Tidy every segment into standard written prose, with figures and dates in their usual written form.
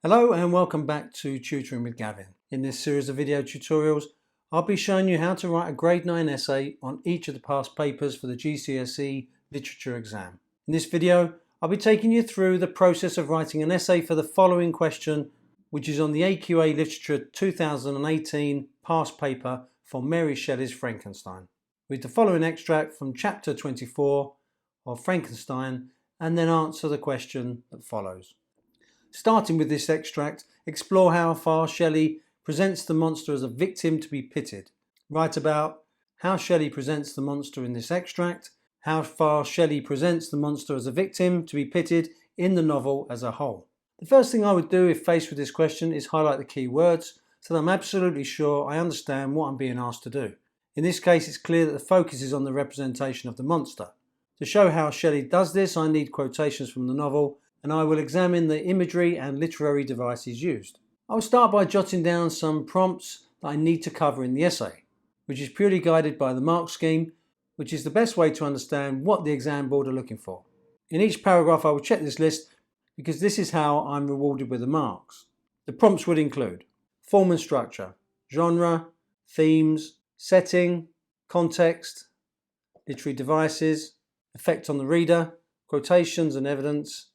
Hello and welcome back to Tutoring with Gavin. In this series of video tutorials, I'll be showing you how to write a grade 9 essay on each of the past papers for the GCSE Literature exam. In this video, I'll be taking you through the process of writing an essay for the following question, which is on the AQA Literature 2018 past paper for Mary Shelley's Frankenstein. Read the following extract from chapter 24 of Frankenstein and then answer the question that follows. Starting with this extract, explore how far Shelley presents the monster as a victim to be pitied. Write about how Shelley presents the monster in this extract, how far Shelley presents the monster as a victim to be pitied in the novel as a whole. The first thing I would do if faced with this question is highlight the key words so that I'm absolutely sure I understand what I'm being asked to do. In this case, it's clear that the focus is on the representation of the monster. To show how Shelley does this, I need quotations from the novel, and I will examine the imagery and literary devices used. I will start by jotting down some prompts that I need to cover in the essay, which is purely guided by the mark scheme, which is the best way to understand what the exam board are looking for. In each paragraph I will check this list because this is how I'm rewarded with the marks. The prompts would include form and structure, genre, themes, setting, context, literary devices, effect on the reader, quotations and evidence,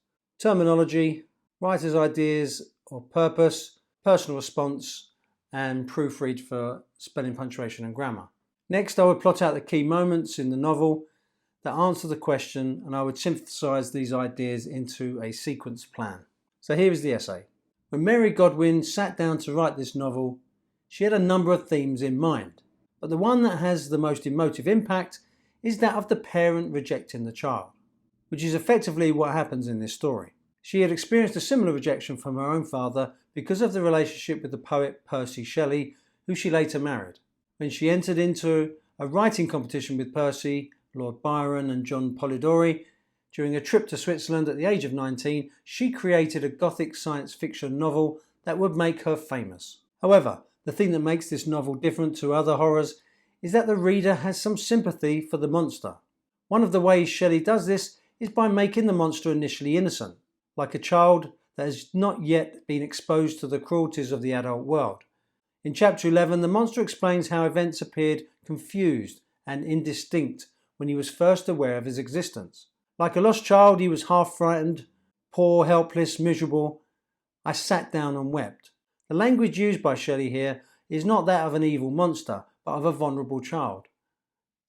terminology, writer's ideas or purpose, personal response, and proofread for spelling, punctuation and grammar. Next, I would plot out the key moments in the novel that answer the question, and I would synthesize these ideas into a sequence plan. So here is the essay. When Mary Godwin sat down to write this novel, she had a number of themes in mind, but the one that has the most emotive impact is that of the parent rejecting the child, which is effectively what happens in this story. She had experienced a similar rejection from her own father because of the relationship with the poet Percy Shelley, who she later married. When she entered into a writing competition with Percy, Lord Byron and John Polidori, during a trip to Switzerland at the age of 19, she created a gothic science fiction novel that would make her famous. However, the thing that makes this novel different to other horrors is that the reader has some sympathy for the monster. One of the ways Shelley does this is by making the monster initially innocent, like a child that has not yet been exposed to the cruelties of the adult world. In chapter 11, the monster explains how events appeared confused and indistinct when he was first aware of his existence. Like a lost child, he was half frightened, poor, helpless, miserable. I sat down and wept. The language used by Shelley here is not that of an evil monster, but of a vulnerable child.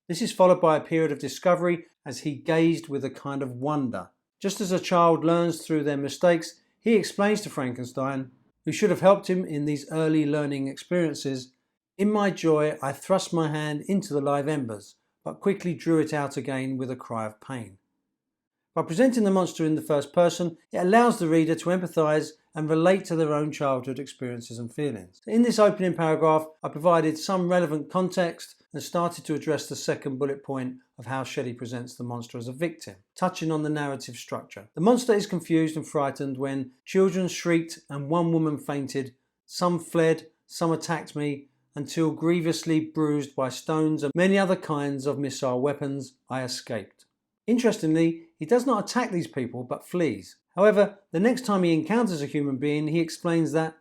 This is followed by a period of discovery as he gazed with a kind of wonder. Just as a child learns through their mistakes, he explains to Frankenstein, who should have helped him in these early learning experiences, "In my joy, I thrust my hand into the live embers, but quickly drew it out again with a cry of pain." By presenting the monster in the first person, it allows the reader to empathise and relate to their own childhood experiences and feelings. In this opening paragraph, I provided some relevant context and started to address the second bullet point of how Shelley presents the monster as a victim, touching on the narrative structure. The monster is confused and frightened when children shrieked and one woman fainted, some fled, some attacked me, until grievously bruised by stones and many other kinds of missile weapons, I escaped. Interestingly, he does not attack these people but flees. However, the next time he encounters a human being, he explains that,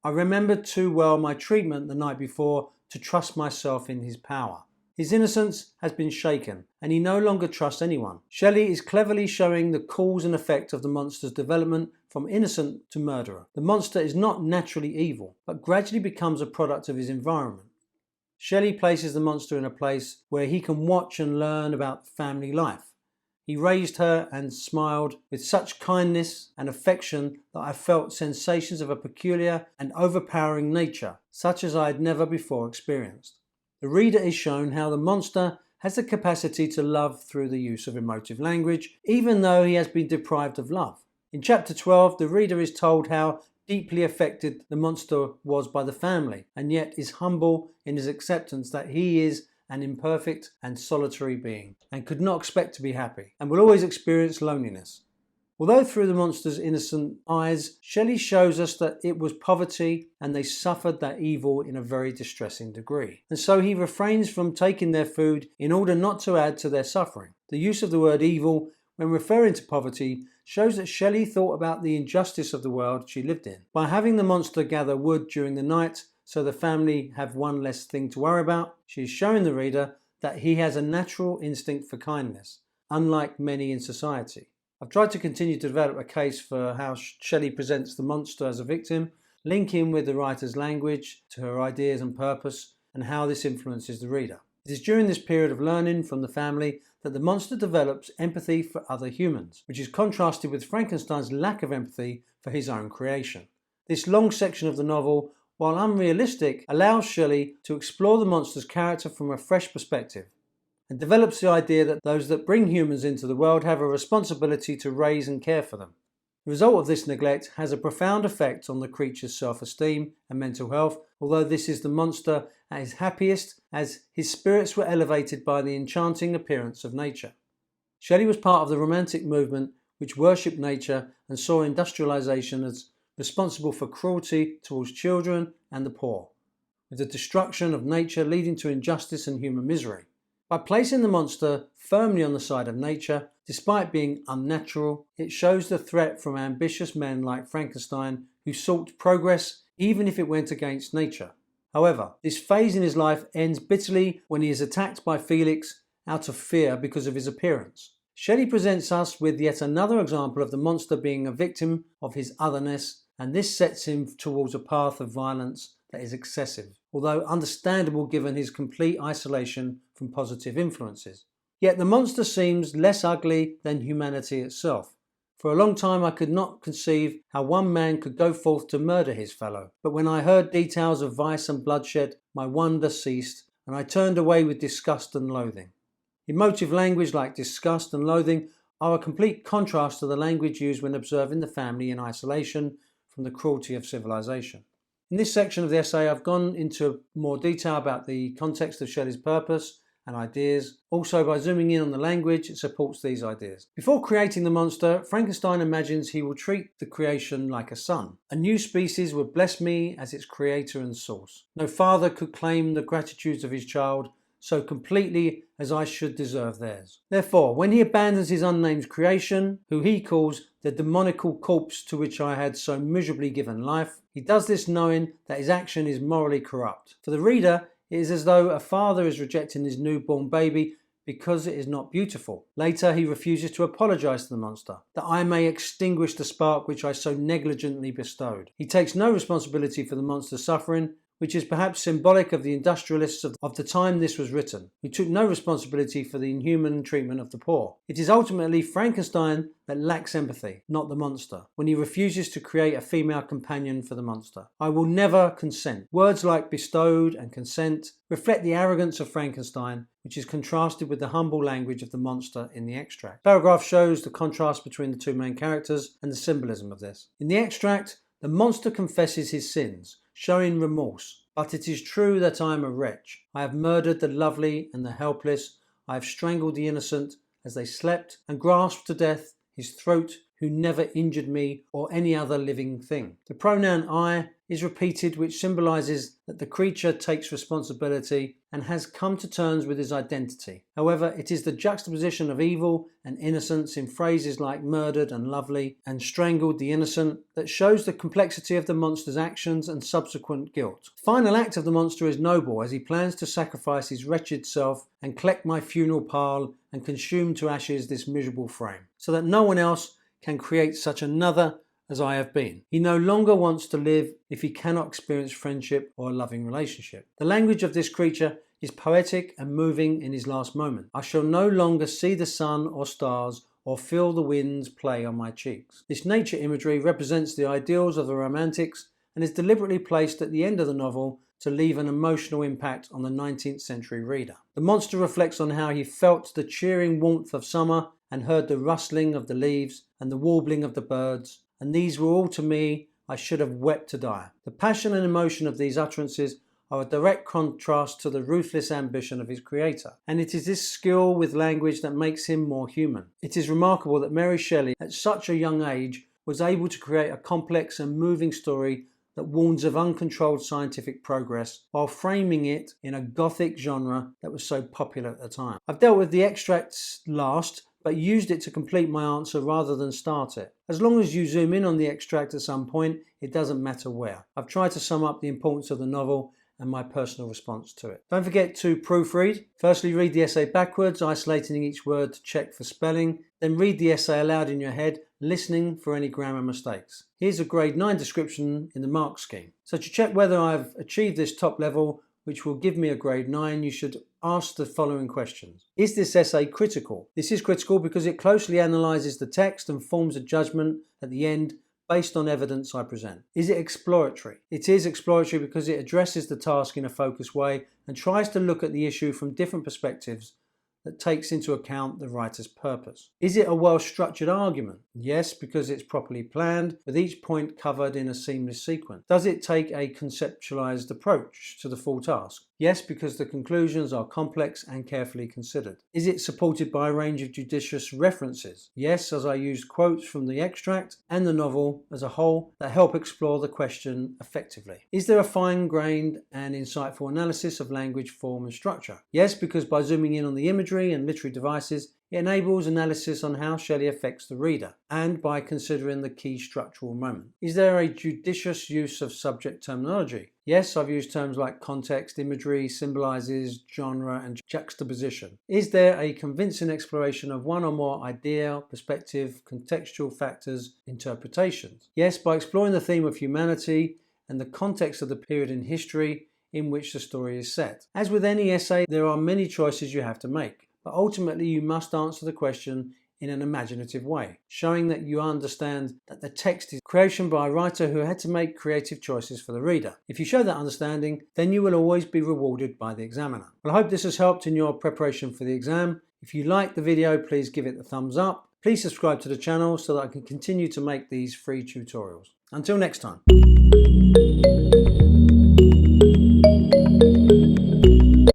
"I remembered too well my treatment the night before to trust myself in his power." His innocence has been shaken, and he no longer trusts anyone. Shelley is cleverly showing the cause and effect of the monster's development from innocent to murderer. The monster is not naturally evil, but gradually becomes a product of his environment. Shelley places the monster in a place where he can watch and learn about family life. He raised her and smiled with such kindness and affection that I felt sensations of a peculiar and overpowering nature, such as I had never before experienced. The reader is shown how the monster has the capacity to love through the use of emotive language, even though he has been deprived of love. In chapter 12, the reader is told how deeply affected the monster was by the family, and yet is humble in his acceptance that he is an imperfect and solitary being, and could not expect to be happy, and will always experience loneliness. Although through the monster's innocent eyes, Shelley shows us that it was poverty and they suffered that evil in a very distressing degree. And so he refrains from taking their food in order not to add to their suffering. The use of the word evil when referring to poverty shows that Shelley thought about the injustice of the world she lived in. By having the monster gather wood during the night so the family have one less thing to worry about, she is showing the reader that he has a natural instinct for kindness, unlike many in society. I've tried to continue to develop a case for how Shelley presents the monster as a victim, linking with the writer's language to her ideas and purpose, and how this influences the reader. It is during this period of learning from the family that the monster develops empathy for other humans, which is contrasted with Frankenstein's lack of empathy for his own creation. This long section of the novel, while unrealistic, allows Shelley to explore the monster's character from a fresh perspective and develops the idea that those that bring humans into the world have a responsibility to raise and care for them. The result of this neglect has a profound effect on the creature's self-esteem and mental health, although this is the monster at his happiest as his spirits were elevated by the enchanting appearance of nature. Shelley was part of the Romantic movement which worshipped nature and saw industrialization as responsible for cruelty towards children and the poor, with the destruction of nature leading to injustice and human misery. By placing the monster firmly on the side of nature, despite being unnatural, it shows the threat from ambitious men like Frankenstein who sought progress even if it went against nature. However, this phase in his life ends bitterly when he is attacked by Felix out of fear because of his appearance. Shelley presents us with yet another example of the monster being a victim of his otherness, and this sets him towards a path of violence that is excessive, although understandable given his complete isolation from positive influences. Yet the monster seems less ugly than humanity itself. For a long time I could not conceive how one man could go forth to murder his fellow, but when I heard details of vice and bloodshed, my wonder ceased, and I turned away with disgust and loathing. Emotive language like disgust and loathing are a complete contrast to the language used when observing the family in isolation from the cruelty of civilization. In this section of the essay, I've gone into more detail about the context of Shelley's purpose and ideas. Also, by zooming in on the language, it supports these ideas. Before creating the monster, Frankenstein imagines he will treat the creation like a son. A new species would bless me as its creator and source. No father could claim the gratitudes of his child so completely as I should deserve theirs. Therefore, when he abandons his unnamed creation, who he calls the demonical corpse to which I had so miserably given life, he does this knowing that his action is morally corrupt. For the reader, it is as though a father is rejecting his newborn baby because it is not beautiful. Later, he refuses to apologize to the monster, that I may extinguish the spark which I so negligently bestowed. He takes no responsibility for the monster's suffering, which is perhaps symbolic of the industrialists of the time this was written, who took no responsibility for the inhuman treatment of the poor. It is ultimately Frankenstein that lacks empathy, not the monster, when he refuses to create a female companion for the monster. I will never consent. Words like bestowed and consent reflect the arrogance of Frankenstein, which is contrasted with the humble language of the monster in the extract. The paragraph shows the contrast between the two main characters and the symbolism of this. In the extract, the monster confesses his sins, showing remorse. But it is true that I am a wretch. I have murdered the lovely and the helpless. I have strangled the innocent as they slept and grasped to death his throat who never injured me or any other living thing. The pronoun I is repeated, which symbolizes that the creature takes responsibility and has come to terms with his identity. However, it is the juxtaposition of evil and innocence in phrases like murdered and lovely and strangled the innocent that shows the complexity of the monster's actions and subsequent guilt. The final act of the monster is noble as he plans to sacrifice his wretched self and collect my funeral pile and consume to ashes this miserable frame, so that no one else can create such another as I have been. He no longer wants to live if he cannot experience friendship or a loving relationship. The language of this creature is poetic and moving in his last moment. I shall no longer see the sun or stars or feel the winds play on my cheeks. This nature imagery represents the ideals of the Romantics and is deliberately placed at the end of the novel to leave an emotional impact on the 19th century reader. The monster reflects on how he felt the cheering warmth of summer and heard the rustling of the leaves and the warbling of the birds, and these were all to me I should have wept to die. The passion and emotion of these utterances are a direct contrast to the ruthless ambition of his creator, and it is this skill with language that makes him more human. It is remarkable that Mary Shelley, at such a young age, was able to create a complex and moving story that warns of uncontrolled scientific progress while framing it in a gothic genre that was so popular at the time. I've dealt with the extracts last but used it to complete my answer rather than start it. As long as you zoom in on the extract at some point, it doesn't matter where. I've tried to sum up the importance of the novel and my personal response to it. Don't forget to proofread. Firstly, read the essay backwards, isolating each word to check for spelling. Then read the essay aloud in your head, listening for any grammar mistakes. Here's a grade 9 description in the mark scheme. So to check whether I've achieved this top level, which will give me a grade 9, you should ask the following questions. Is this essay critical? This is critical because it closely analyses the text and forms a judgment at the end based on evidence I present. Is it exploratory? It is exploratory because it addresses the task in a focused way and tries to look at the issue from different perspectives that takes into account the writer's purpose. Is it a well-structured argument? Yes, because it's properly planned, with each point covered in a seamless sequence. Does it take a conceptualized approach to the full task? Yes, because the conclusions are complex and carefully considered. Is it supported by a range of judicious references? Yes, as I used quotes from the extract and the novel as a whole that help explore the question effectively. Is there a fine-grained and insightful analysis of language, form and structure? Yes, because by zooming in on the imagery and literary devices, it enables analysis on how Shelley affects the reader, and by considering the key structural moment. Is there a judicious use of subject terminology? Yes, I've used terms like context, imagery, symbolizes, genre, and juxtaposition. Is there a convincing exploration of one or more idea, perspective, contextual factors, interpretations? Yes, by exploring the theme of humanity and the context of the period in history in which the story is set. As with any essay, there are many choices you have to make, but ultimately you must answer the question in an imaginative way, showing that you understand that the text is creation by a writer who had to make creative choices for the reader. If you show that understanding, then you will always be rewarded by the examiner. Well, I hope this has helped in your preparation for the exam. If you liked the video, please give it the thumbs up. Please subscribe to the channel so that I can continue to make these free tutorials. Until next time.